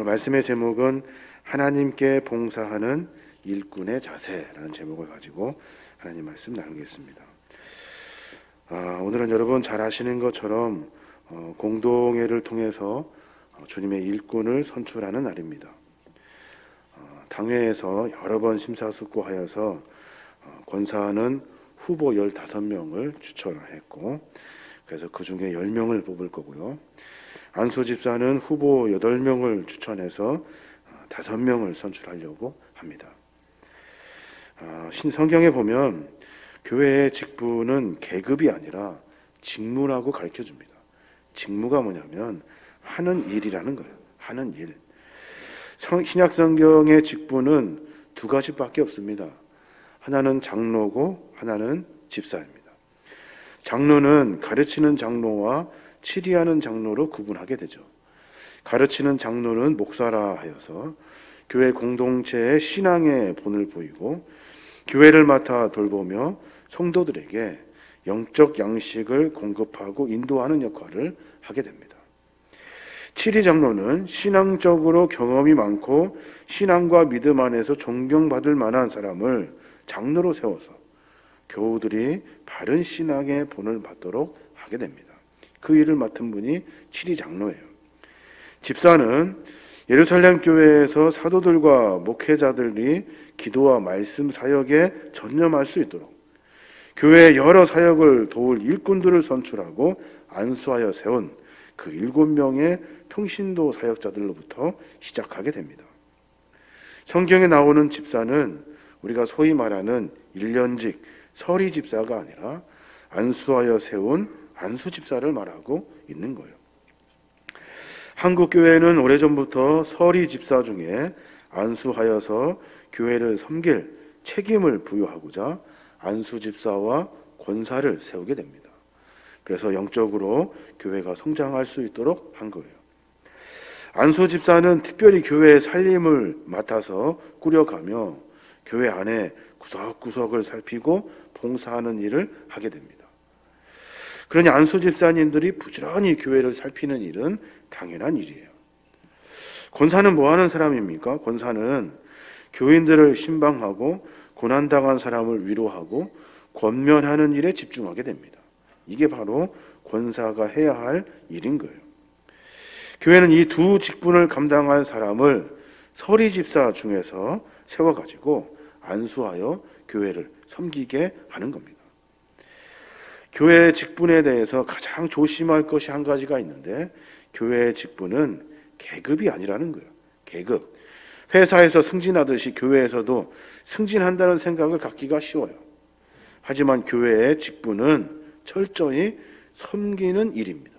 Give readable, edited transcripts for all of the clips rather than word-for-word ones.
오늘 말씀의 제목은 하나님께 봉사하는 일꾼의 자세라는 제목을 가지고 하나님 말씀 나누겠습니다. 오늘은 여러분 잘 아시는 것처럼 공동회를 통해서 주님의 일꾼을 선출하는 날입니다. 당회에서 여러 번 심사숙고하여서 권사는 후보 15명을 추천했고, 그래서 그 중에 10명을 뽑을 거고요. 안수 집사는 후보 8명을 추천해서 5명을 선출하려고 합니다. 성경에 보면 교회의 직분은 계급이 아니라 직무라고 가르쳐 줍니다. 직무가 뭐냐면 하는 일이라는 거예요. 하는 일. 신약 성경의 직분은 두 가지밖에 없습니다. 하나는 장로고 하나는 집사입니다. 장로는 가르치는 장로와 치리하는 장로로 구분하게 되죠. 가르치는 장로는 목사라 하여서 교회 공동체의 신앙의 본을 보이고 교회를 맡아 돌보며 성도들에게 영적 양식을 공급하고 인도하는 역할을 하게 됩니다. 치리 장로는 신앙적으로 경험이 많고 신앙과 믿음 안에서 존경받을 만한 사람을 장로로 세워서 교우들이 바른 신앙의 본을 받도록 하게 됩니다. 그 일을 맡은 분이 치리 장로예요. 집사는 예루살렘 교회에서 사도들과 목회자들이 기도와 말씀 사역에 전념할 수 있도록 교회의 여러 사역을 도울 일꾼들을 선출하고 안수하여 세운 그 7명의 평신도 사역자들로부터 시작하게 됩니다. 성경에 나오는 집사는 우리가 소위 말하는 1년직 서리 집사가 아니라 안수하여 세운 안수 집사를 말하고 있는 거예요. 한국 교회는 오래전부터 서리 집사 중에 안수하여서 교회를 섬길 책임을 부여하고자 안수 집사와 권사를 세우게 됩니다. 그래서 영적으로 교회가 성장할 수 있도록 한 거예요. 안수 집사는 특별히 교회의 살림을 맡아서 꾸려가며 교회 안에 구석구석을 살피고 봉사하는 일을 하게 됩니다. 그러니 안수 집사님들이 부지런히 교회를 살피는 일은 당연한 일이에요. 권사는 뭐 하는 사람입니까? 권사는 교인들을 신방하고 고난당한 사람을 위로하고 권면하는 일에 집중하게 됩니다. 이게 바로 권사가 해야 할 일인 거예요. 교회는 이 두 직분을 감당할 사람을 서리 집사 중에서 세워가지고 안수하여 교회를 섬기게 하는 겁니다. 교회의 직분에 대해서 가장 조심할 것이 한 가지가 있는데, 교회의 직분은 계급이 아니라는 거예요. 계급. 회사에서 승진하듯이 교회에서도 승진한다는 생각을 갖기가 쉬워요. 하지만 교회의 직분은 철저히 섬기는 일입니다.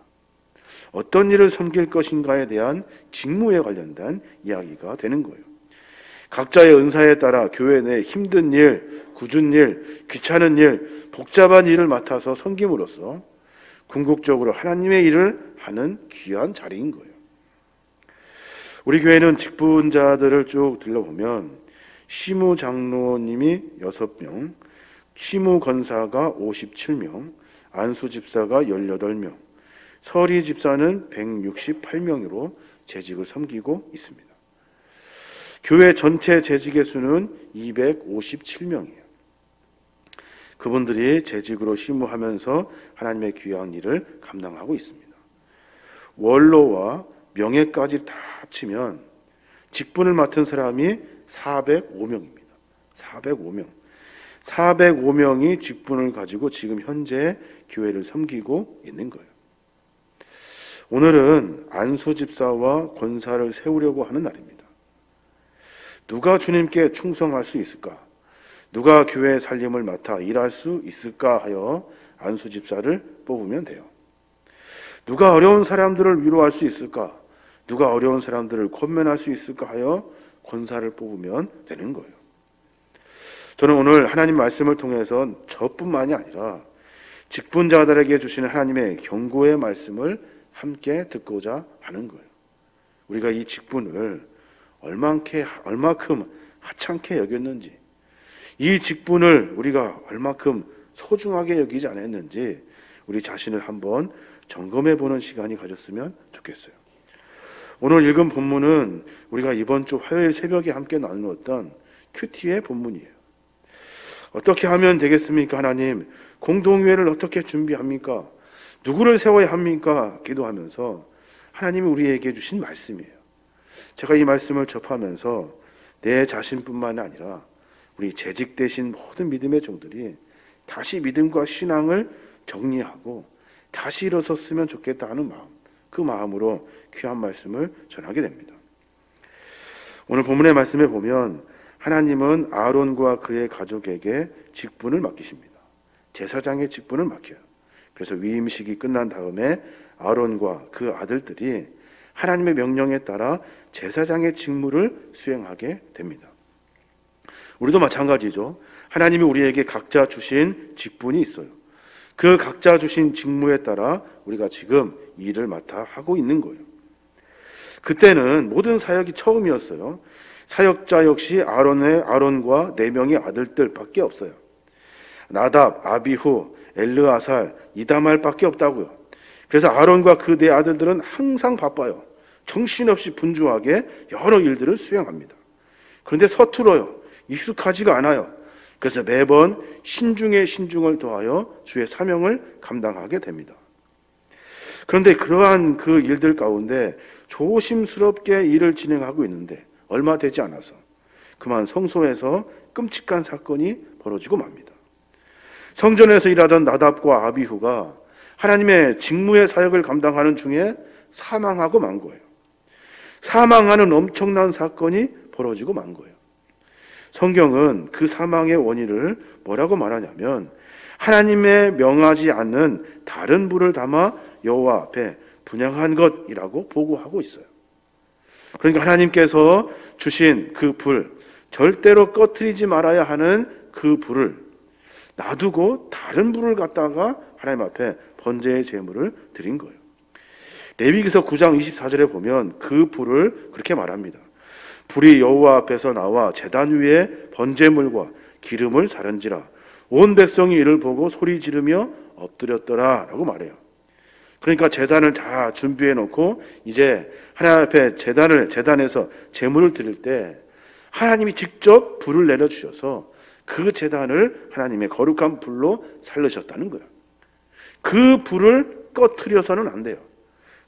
어떤 일을 섬길 것인가에 대한 직무에 관련된 이야기가 되는 거예요. 각자의 은사에 따라 교회 내 힘든 일, 굳은 일, 귀찮은 일, 복잡한 일을 맡아서 섬김으로써 궁극적으로 하나님의 일을 하는 귀한 자리인 거예요. 우리 교회는 직분자들을 쭉 들러보면 시무 장로님이 6명, 시무 권사가 57명, 안수 집사가 18명, 서리 집사는 168명으로 재직을 섬기고 있습니다. 교회 전체 재직의 수는 257명이에요. 그분들이 재직으로 심무하면서 하나님의 귀한 일을 감당하고 있습니다. 원로와 명예까지 다 합치면 직분을 맡은 사람이 405명입니다. 405명. 405명이 직분을 가지고 지금 현재 교회를 섬기고 있는 거예요. 오늘은 안수 집사와 권사를 세우려고 하는 날입니다. 누가 주님께 충성할 수 있을까? 누가 교회의 살림을 맡아 일할 수 있을까 하여 안수 집사를 뽑으면 돼요. 누가 어려운 사람들을 위로할 수 있을까? 누가 어려운 사람들을 권면할 수 있을까 하여 권사를 뽑으면 되는 거예요. 저는 오늘 하나님 말씀을 통해서 저뿐만이 아니라 직분자들에게 주시는 하나님의 경고의 말씀을 함께 듣고자 하는 거예요. 우리가 이 직분을 얼마큼 하찮게 여겼는지, 이 직분을 우리가 얼마큼 소중하게 여기지 않았는지 우리 자신을 한번 점검해 보는 시간이 가졌으면 좋겠어요. 오늘 읽은 본문은 우리가 이번 주 화요일 새벽에 함께 나누었던 큐티의 본문이에요. 어떻게 하면 되겠습니까? 하나님, 공동회를 어떻게 준비합니까? 누구를 세워야 합니까? 기도하면서 하나님이 우리에게 주신 말씀이에요. 제가 이 말씀을 접하면서 내 자신뿐만 아니라 우리 재직되신 모든 믿음의 종들이 다시 믿음과 신앙을 정리하고 다시 일어섰으면 좋겠다 하는 마음, 그 마음으로 귀한 말씀을 전하게 됩니다. 오늘 본문의 말씀에 보면 하나님은 아론과 그의 가족에게 직분을 맡기십니다. 제사장의 직분을 맡겨요. 그래서 위임식이 끝난 다음에 아론과 그 아들들이 하나님의 명령에 따라 제사장의 직무를 수행하게 됩니다. 우리도 마찬가지죠. 하나님이 우리에게 각자 주신 직분이 있어요. 그 각자 주신 직무에 따라 우리가 지금 일을 맡아 하고 있는 거예요. 그때는 모든 사역이 처음이었어요. 사역자 역시 아론과 4명의 아들들밖에 없어요. 나답, 아비후, 엘르아살, 이다말밖에 없다고요. 그래서 아론과 그 4 아들들은 항상 바빠요. 정신없이 분주하게 여러 일들을 수행합니다. 그런데 서툴어요. 익숙하지가 않아요. 그래서 매번 신중에 신중을 더하여 주의 사명을 감당하게 됩니다. 그런데 그러한 그 일들 가운데 조심스럽게 일을 진행하고 있는데 얼마 되지 않아서 그만 성소에서 끔찍한 사건이 벌어지고 맙니다. 성전에서 일하던 나답과 아비후가 하나님의 직무의 사역을 감당하는 중에 사망하고 만 거예요. 사망하는 엄청난 사건이 벌어지고 만 거예요. 성경은 그 사망의 원인을 뭐라고 말하냐면 하나님의 명하지 않는 다른 불을 담아 여호와 앞에 분향한 것이라고 보고하고 있어요. 그러니까 하나님께서 주신 그 불, 절대로 꺼트리지 말아야 하는 그 불을 놔두고 다른 불을 갖다가 하나님 앞에 번제의 제물을 드린 거예요. 레위기서 9장 24절에 보면 그 불을 그렇게 말합니다. 불이 여호와 앞에서 나와 제단 위에 번제물과 기름을 사른지라 온 백성이 이를 보고 소리 지르며 엎드렸더라 라고 말해요. 그러니까 제단을 다 준비해 놓고 이제 하나님 앞에 제단에서 제물을 드릴 때 하나님이 직접 불을 내려주셔서 그 제단을 하나님의 거룩한 불로 살르셨다는 거예요. 그 불을 꺼트려서는 안 돼요.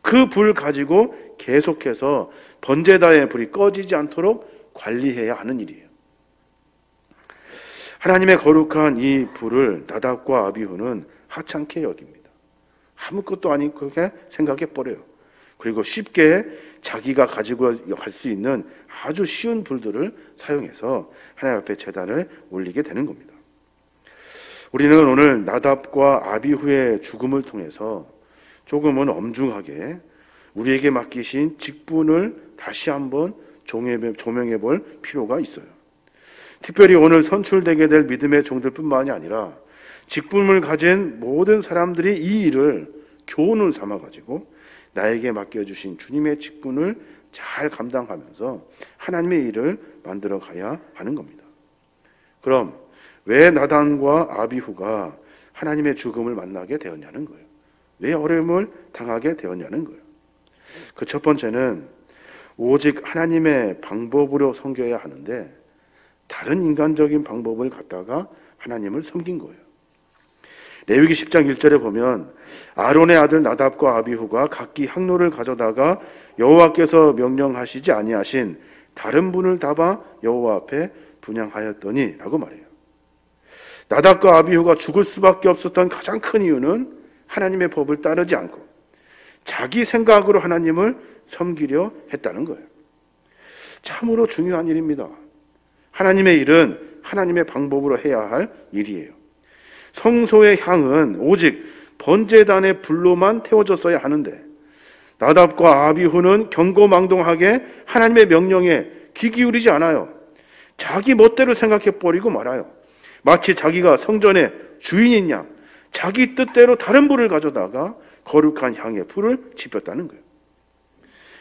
그 불 가지고 계속해서 번제단의 불이 꺼지지 않도록 관리해야 하는 일이에요. 하나님의 거룩한 이 불을 나답과 아비후는 하찮게 여깁니다. 아무것도 아닌 그렇게 생각해 버려요. 그리고 쉽게 자기가 가지고 갈 수 있는 아주 쉬운 불들을 사용해서 하나님 앞에 제단을 올리게 되는 겁니다. 우리는 오늘 나답과 아비후의 죽음을 통해서 조금은 엄중하게 우리에게 맡기신 직분을 다시 한번 조명해 볼 필요가 있어요. 특별히 오늘 선출되게 될 믿음의 종들뿐만이 아니라 직분을 가진 모든 사람들이 이 일을 교훈을 삼아가지고 나에게 맡겨주신 주님의 직분을 잘 감당하면서 하나님의 일을 만들어 가야 하는 겁니다. 그럼 왜 나단과 아비후가 하나님의 죽음을 만나게 되었냐는 거예요. 왜 어려움을 당하게 되었냐는 거예요. 그 첫 번째는 오직 하나님의 방법으로 섬겨야 하는데 다른 인간적인 방법을 갖다가 하나님을 섬긴 거예요. 레위기 10장 1절에 보면 아론의 아들 나답과 아비후가 각기 향로를 가져다가 여호와께서 명령하시지 아니하신 다른 분을 담아 여호와 앞에 분향하였더니 라고 말해요. 나답과 아비후가 죽을 수밖에 없었던 가장 큰 이유는 하나님의 법을 따르지 않고 자기 생각으로 하나님을 섬기려 했다는 거예요. 참으로 중요한 일입니다. 하나님의 일은 하나님의 방법으로 해야 할 일이에요. 성소의 향은 오직 번제단의 불로만 태워졌어야 하는데 나답과 아비후는 경거망동하게 하나님의 명령에 귀 기울이지 않아요. 자기 멋대로 생각해버리고 말아요. 마치 자기가 성전의 주인인 양 자기 뜻대로 다른 불을 가져다가 거룩한 향의 불을 지폈다는 거예요.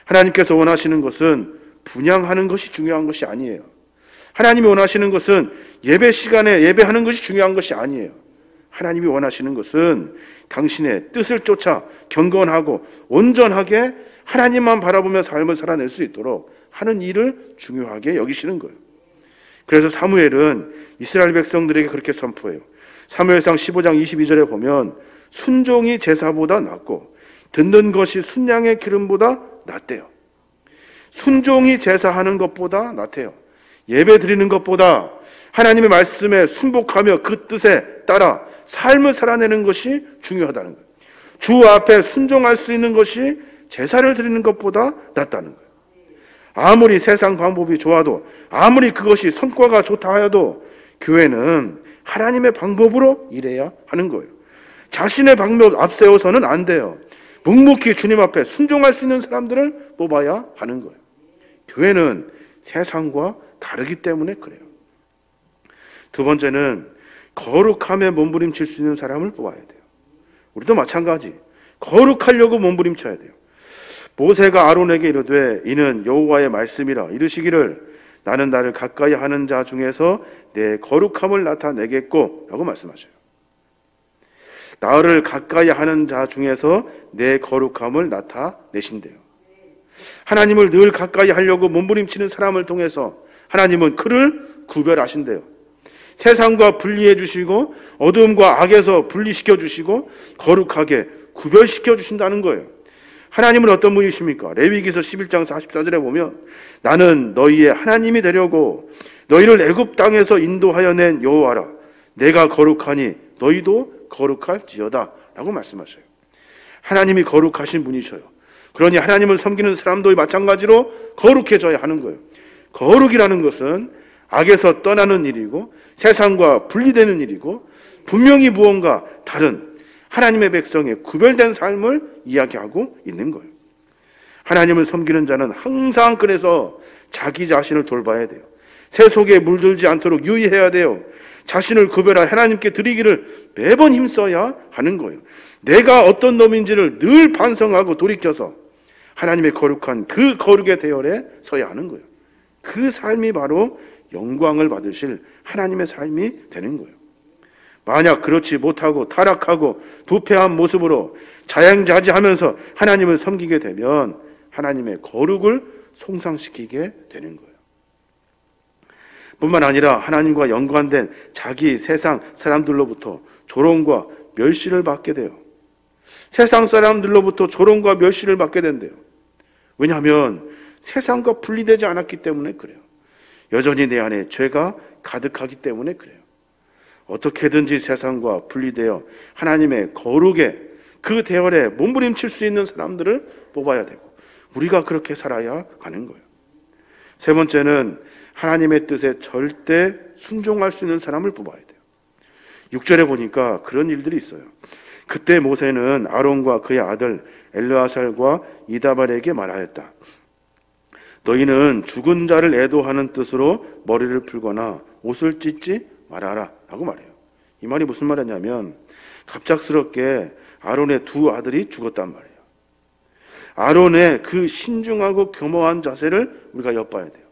하나님께서 원하시는 것은 분향하는 것이 중요한 것이 아니에요. 하나님이 원하시는 것은 예배 시간에 예배하는 것이 중요한 것이 아니에요. 하나님이 원하시는 것은 당신의 뜻을 쫓아 경건하고 온전하게 하나님만 바라보며 삶을 살아낼 수 있도록 하는 일을 중요하게 여기시는 거예요. 그래서 사무엘은 이스라엘 백성들에게 그렇게 선포해요. 사무엘상 15장 22절에 보면 순종이 제사보다 낫고 듣는 것이 순양의 기름보다 낫대요. 순종이 제사하는 것보다 낫대요. 예배 드리는 것보다 하나님의 말씀에 순복하며 그 뜻에 따라 삶을 살아내는 것이 중요하다는 거예요. 주 앞에 순종할 수 있는 것이 제사를 드리는 것보다 낫다는 거예요. 아무리 세상 방법이 좋아도, 아무리 그것이 성과가 좋다 하여도 교회는 하나님의 방법으로 일해야 하는 거예요. 자신의 방법 앞세워서는 안 돼요. 묵묵히 주님 앞에 순종할 수 있는 사람들을 뽑아야 하는 거예요. 교회는 세상과 다르기 때문에 그래요. 두 번째는 거룩함에 몸부림칠 수 있는 사람을 뽑아야 돼요. 우리도 마찬가지. 거룩하려고 몸부림쳐야 돼요. 모세가 아론에게 이르되 이는 여호와의 말씀이라 이르시기를 나는 나를 가까이 하는 자 중에서 내 거룩함을 나타내겠고 라고 말씀하셔요. 나를 가까이 하는 자 중에서 내 거룩함을 나타내신대요. 하나님을 늘 가까이 하려고 몸부림치는 사람을 통해서 하나님은 그를 구별하신대요. 세상과 분리해 주시고 어둠과 악에서 분리시켜 주시고 거룩하게 구별시켜 주신다는 거예요. 하나님은 어떤 분이십니까? 레위기서 11장 44절에 보면 나는 너희의 하나님이 되려고 너희를 애굽 땅에서 인도하여 낸 여호와라. 내가 거룩하니 너희도 거룩할지어다 라고 말씀하셔요. 하나님이 거룩하신 분이셔요. 그러니 하나님을 섬기는 사람도 마찬가지로 거룩해져야 하는 거예요. 거룩이라는 것은 악에서 떠나는 일이고 세상과 분리되는 일이고 분명히 무언가 다른 하나님의 백성의 구별된 삶을 이야기하고 있는 거예요. 하나님을 섬기는 자는 항상 그래서 자기 자신을 돌봐야 돼요. 새 속에 물들지 않도록 유의해야 돼요. 자신을 구별하 하나님께 드리기를 매번 힘써야 하는 거예요. 내가 어떤 놈인지를 늘 반성하고 돌이켜서 하나님의 거룩한 그 거룩의 대열에 서야 하는 거예요. 그 삶이 바로 영광을 받으실 하나님의 삶이 되는 거예요. 만약 그렇지 못하고 타락하고 부패한 모습으로 자양자지하면서 하나님을 섬기게 되면 하나님의 거룩을 손상시키게 되는 거예요. 뿐만 아니라 하나님과 연관된 자기 세상 사람들로부터 조롱과 멸시를 받게 돼요. 세상 사람들로부터 조롱과 멸시를 받게 된대요. 왜냐하면 세상과 분리되지 않았기 때문에 그래요. 여전히 내 안에 죄가 가득하기 때문에 그래요. 어떻게든지 세상과 분리되어 하나님의 거룩에 그 대열에 몸부림칠 수 있는 사람들을 뽑아야 되고 우리가 그렇게 살아야 하는 거예요. 세 번째는 하나님의 뜻에 절대 순종할 수 있는 사람을 뽑아야 돼요. 6절에 보니까 그런 일들이 있어요. 그때 모세는 아론과 그의 아들 엘르아살과 이다발에게 말하였다. 너희는 죽은 자를 애도하는 뜻으로 머리를 풀거나 옷을 찢지 말아라 라고 말해요. 이 말이 무슨 말이냐면 갑작스럽게 아론의 두 아들이 죽었단 말이에요. 아론의 그 신중하고 겸허한 자세를 우리가 엿봐야 돼요.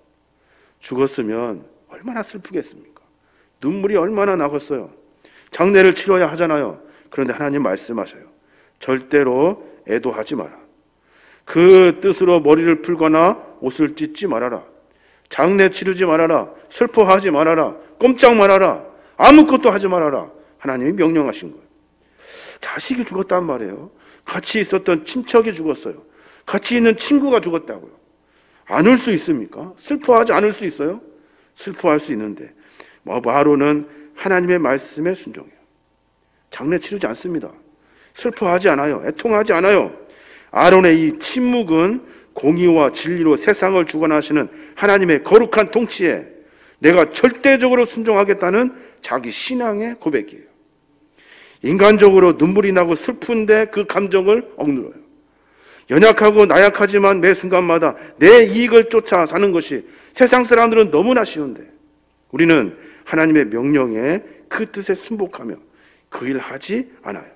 죽었으면 얼마나 슬프겠습니까? 눈물이 얼마나 나겠어요. 장례를 치러야 하잖아요. 그런데 하나님 말씀하셔요. 절대로 애도하지 마라. 그 뜻으로 머리를 풀거나 옷을 찢지 말아라. 장례 치르지 말아라. 슬퍼하지 말아라. 꼼짝 말아라. 아무것도 하지 말아라. 하나님이 명령하신 거예요. 자식이 죽었단 말이에요. 같이 있었던 친척이 죽었어요. 같이 있는 친구가 죽었다고요. 안 울 수 있습니까? 슬퍼하지 않을 수 있어요? 슬퍼할 수 있는데 아론은 하나님의 말씀에 순종해요. 장례 치르지 않습니다. 슬퍼하지 않아요. 애통하지 않아요. 아론의 이 침묵은 공의와 진리로 세상을 주관하시는 하나님의 거룩한 통치에 내가 절대적으로 순종하겠다는 자기 신앙의 고백이에요. 인간적으로 눈물이 나고 슬픈데 그 감정을 억누러요. 연약하고 나약하지만 매 순간마다 내 이익을 쫓아 사는 것이 세상 사람들은 너무나 쉬운데 우리는 하나님의 명령에 그 뜻에 순복하며 그 일 하지 않아요.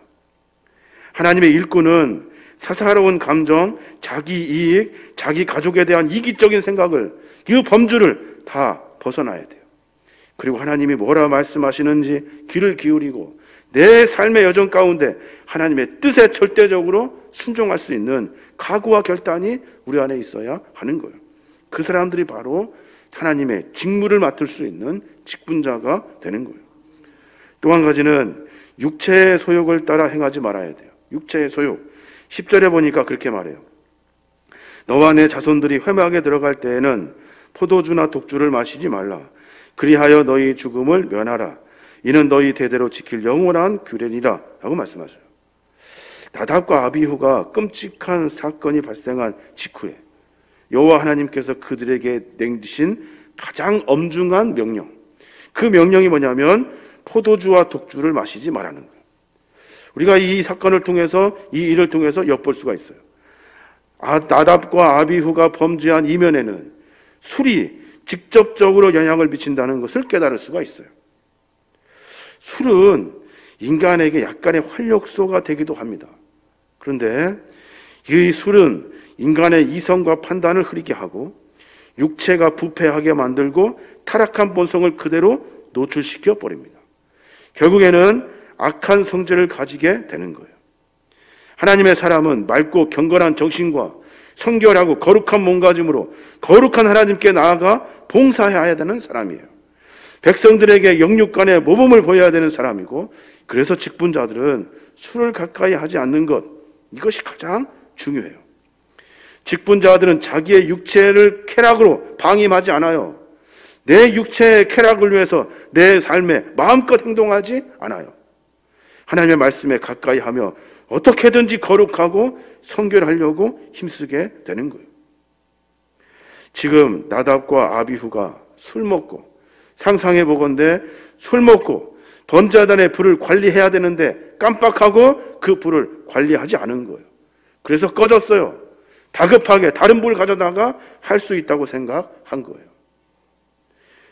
하나님의 일꾼은 사사로운 감정, 자기 이익, 자기 가족에 대한 이기적인 생각을 그 범주를 다 벗어나야 돼요. 그리고 하나님이 뭐라 말씀하시는지 귀를 기울이고 내 삶의 여정 가운데 하나님의 뜻에 절대적으로 순종할 수 있는 각오와 결단이 우리 안에 있어야 하는 거예요. 그 사람들이 바로 하나님의 직무를 맡을 수 있는 직분자가 되는 거예요. 또 한 가지는 육체의 소욕을 따라 행하지 말아야 돼요. 육체의 소욕. 10절에 보니까 그렇게 말해요. 너와 내 자손들이 회막에 들어갈 때에는 포도주나 독주를 마시지 말라. 그리하여 너희 죽음을 면하라. 이는 너희 대대로 지킬 영원한 규례니라 라고 말씀하셔요. 나답과 아비후가 끔찍한 사건이 발생한 직후에 여호와 하나님께서 그들에게 내리신 가장 엄중한 명령, 그 명령이 뭐냐면 포도주와 독주를 마시지 말라는 거예요. 우리가 이 사건을 통해서, 이 일을 통해서 엿볼 수가 있어요. 나답과 아비후가 범죄한 이면에는 술이 직접적으로 영향을 미친다는 것을 깨달을 수가 있어요. 술은 인간에게 약간의 활력소가 되기도 합니다. 그런데 이 술은 인간의 이성과 판단을 흐리게 하고 육체가 부패하게 만들고 타락한 본성을 그대로 노출시켜 버립니다. 결국에는 악한 성질을 가지게 되는 거예요. 하나님의 사람은 맑고 경건한 정신과 성결하고 거룩한 몸가짐으로 거룩한 하나님께 나아가 봉사해야 되는 사람이에요. 백성들에게 영육간의 모범을 보여야 되는 사람이고, 그래서 직분자들은 술을 가까이 하지 않는 것, 이것이 가장 중요해요. 직분자들은 자기의 육체를 쾌락으로 방임하지 않아요. 내 육체의 쾌락을 위해서 내 삶에 마음껏 행동하지 않아요. 하나님의 말씀에 가까이 하며 어떻게든지 거룩하고 성결하려고 힘쓰게 되는 거예요. 지금 나답과 아비후가 술 먹고, 상상해 보건대 술 먹고 번제단의 불을 관리해야 되는데 깜빡하고 그 불을 관리하지 않은 거예요. 그래서 꺼졌어요. 다급하게 다른 불 가져다가 할 수 있다고 생각한 거예요.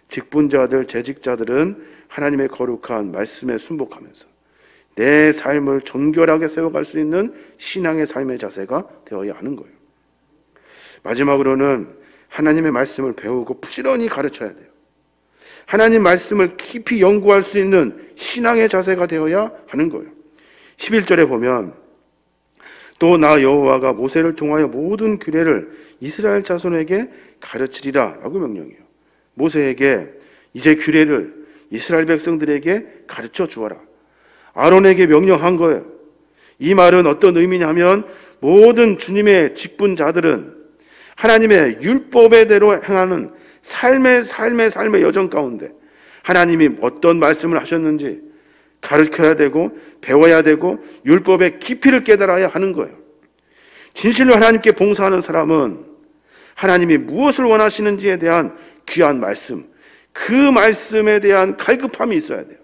직분자들, 재직자들은 하나님의 거룩한 말씀에 순복하면서 내 삶을 정결하게 세워갈 수 있는 신앙의 삶의 자세가 되어야 하는 거예요. 마지막으로는 하나님의 말씀을 배우고 부지런히 가르쳐야 돼요. 하나님 말씀을 깊이 연구할 수 있는 신앙의 자세가 되어야 하는 거예요. 11절에 보면 또 나 여호와가 모세를 통하여 모든 규례를 이스라엘 자손에게 가르치리라 라고 명령해요. 모세에게 이제 규례를 이스라엘 백성들에게 가르쳐 주어라. 아론에게 명령한 거예요. 이 말은 어떤 의미냐면 모든 주님의 직분자들은 하나님의 율법에대로 행하는 삶의 여정 가운데 하나님이 어떤 말씀을 하셨는지 가르쳐야 되고 배워야 되고 율법의 깊이를 깨달아야 하는 거예요. 진실로 하나님께 봉사하는 사람은 하나님이 무엇을 원하시는지에 대한 귀한 말씀, 그 말씀에 대한 갈급함이 있어야 돼요.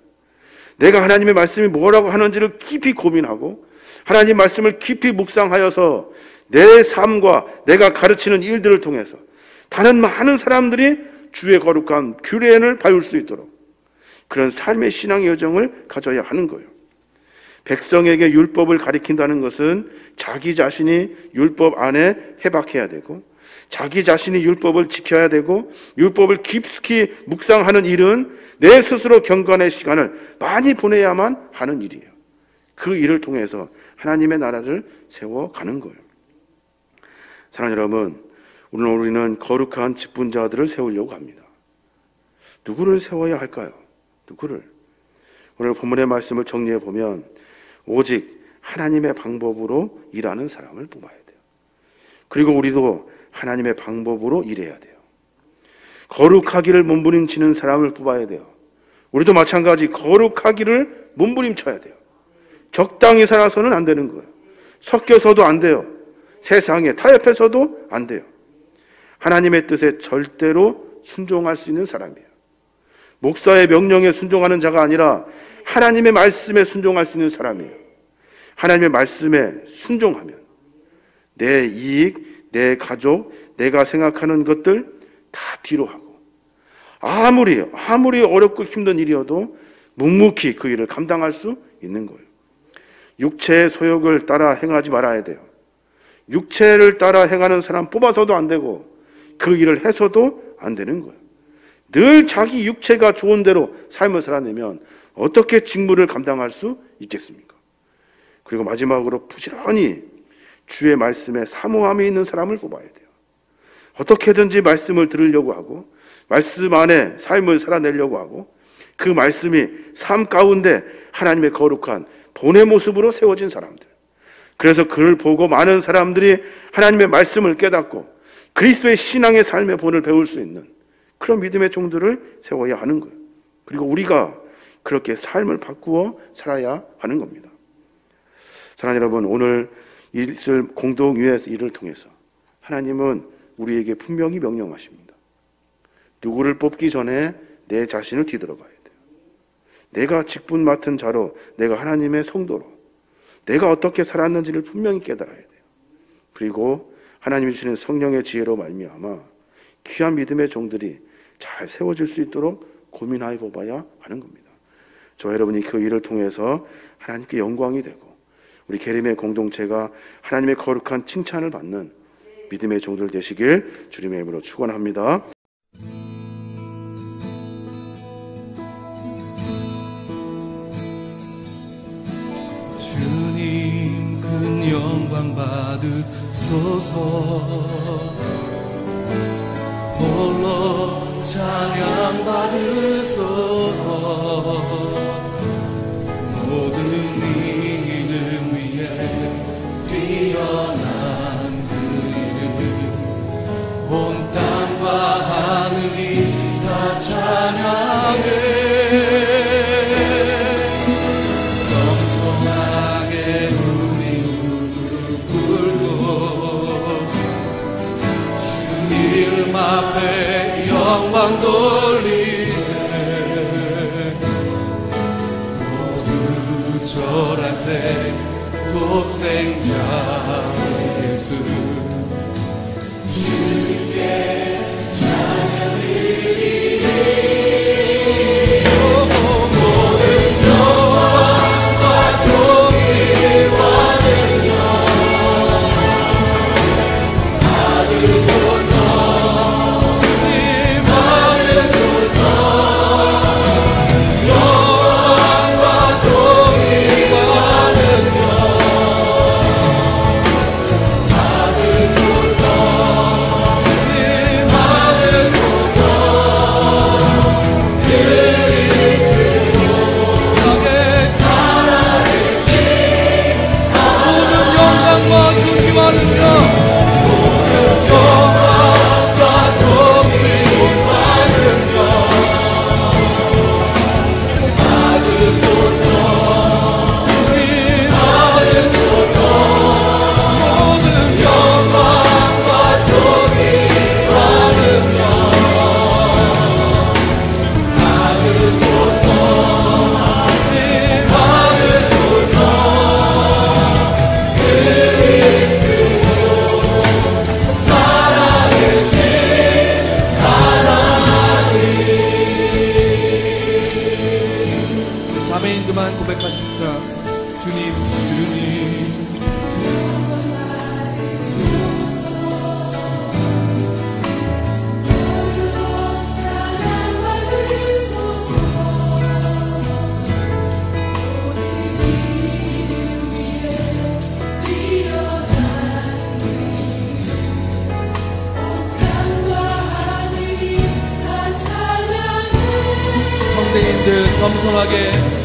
내가 하나님의 말씀이 뭐라고 하는지를 깊이 고민하고 하나님 말씀을 깊이 묵상하여서 내 삶과 내가 가르치는 일들을 통해서 다른 많은 사람들이 주의 거룩한 규례를 배울 수 있도록 그런 삶의 신앙의 여정을 가져야 하는 거예요. 백성에게 율법을 가리킨다는 것은 자기 자신이 율법 안에 해박해야 되고 자기 자신이 율법을 지켜야 되고 율법을 깊숙이 묵상하는 일은 내 스스로 경건의 시간을 많이 보내야만 하는 일이에요. 그 일을 통해서 하나님의 나라를 세워가는 거예요. 사랑하는 여러분, 오늘 우리는 거룩한 직분자들을 세우려고 합니다. 누구를 세워야 할까요? 누구를? 오늘 본문의 말씀을 정리해 보면 오직 하나님의 방법으로 일하는 사람을 뽑아야 돼요. 그리고 우리도 하나님의 방법으로 일해야 돼요. 거룩하기를 몸부림치는 사람을 뽑아야 돼요. 우리도 마찬가지 거룩하기를 몸부림쳐야 돼요. 적당히 살아서는 안 되는 거예요. 섞여서도 안 돼요. 세상에 타협해서도 안 돼요. 하나님의 뜻에 절대로 순종할 수 있는 사람이에요. 목사의 명령에 순종하는 자가 아니라 하나님의 말씀에 순종할 수 있는 사람이에요. 하나님의 말씀에 순종하면 내 이익, 내 가족, 내가 생각하는 것들 다 뒤로 하고 아무리 어렵고 힘든 일이어도 묵묵히 그 일을 감당할 수 있는 거예요. 육체의 소욕을 따라 행하지 말아야 돼요. 육체를 따라 행하는 사람 뽑아서도 안 되고 그 일을 해서도 안 되는 거예요. 늘 자기 육체가 좋은 대로 삶을 살아내면 어떻게 직무를 감당할 수 있겠습니까? 그리고 마지막으로 부지런히 주의 말씀에 사모함이 있는 사람을 뽑아야 돼요. 어떻게든지 말씀을 들으려고 하고 말씀 안에 삶을 살아내려고 하고 그 말씀이 삶 가운데 하나님의 거룩한 본의 모습으로 세워진 사람들. 그래서 그를 보고 많은 사람들이 하나님의 말씀을 깨닫고 그리스도의 신앙의 삶의 본을 배울 수 있는 그런 믿음의 종들을 세워야 하는 거예요. 그리고 우리가 그렇게 삶을 바꾸어 살아야 하는 겁니다. 사랑하는 여러분, 오늘 있을 공동유의 일을 통해서 하나님은 우리에게 분명히 명령하십니다. 누구를 뽑기 전에 내 자신을 뒤돌아봐야 돼요. 내가 직분 맡은 자로, 내가 하나님의 성도로 내가 어떻게 살았는지를 분명히 깨달아야 돼요. 그리고 하나님이 주시는 성령의 지혜로 말미암아 귀한 믿음의 종들이 잘 세워질 수 있도록 고민하여 봐야 하는 겁니다. 저 여러분이 그 일을 통해서 하나님께 영광이 되고 우리 계림의 공동체가 하나님의 거룩한 칭찬을 받는 믿음의 종들 되시길 주님의 이름으로 축원합니다. 주님 큰 영광 받으소서. 홀로 찬양 받으소서. 모든 이름 위에 뛰어난 그 이름, 온 땅과 하늘이 다 찬양해. 겸손하게 우리 무릎 꿇고 주 이름 앞에 영광 돌리세. 모두 절하세. 독생자 예수 주님께 찬양 드리리. 모든 영광과 존귀와 능력 받으소서. 주님 받으소서. 영광과 존귀와 능력 받으소서. 주님 받으소서. 그리스도 나게 살아계신 모든 영광과 존귀와 능력, 모든 영광과 존귀와 능력 받으소서. 주님 받으소서. 모든 영광과 존귀와 능력 받으소서. 주님 받으소서. 그리스도 살아계신 하나님. 자매인들만 고백하십시다. 주님, 주님. 형제님들 겸손하게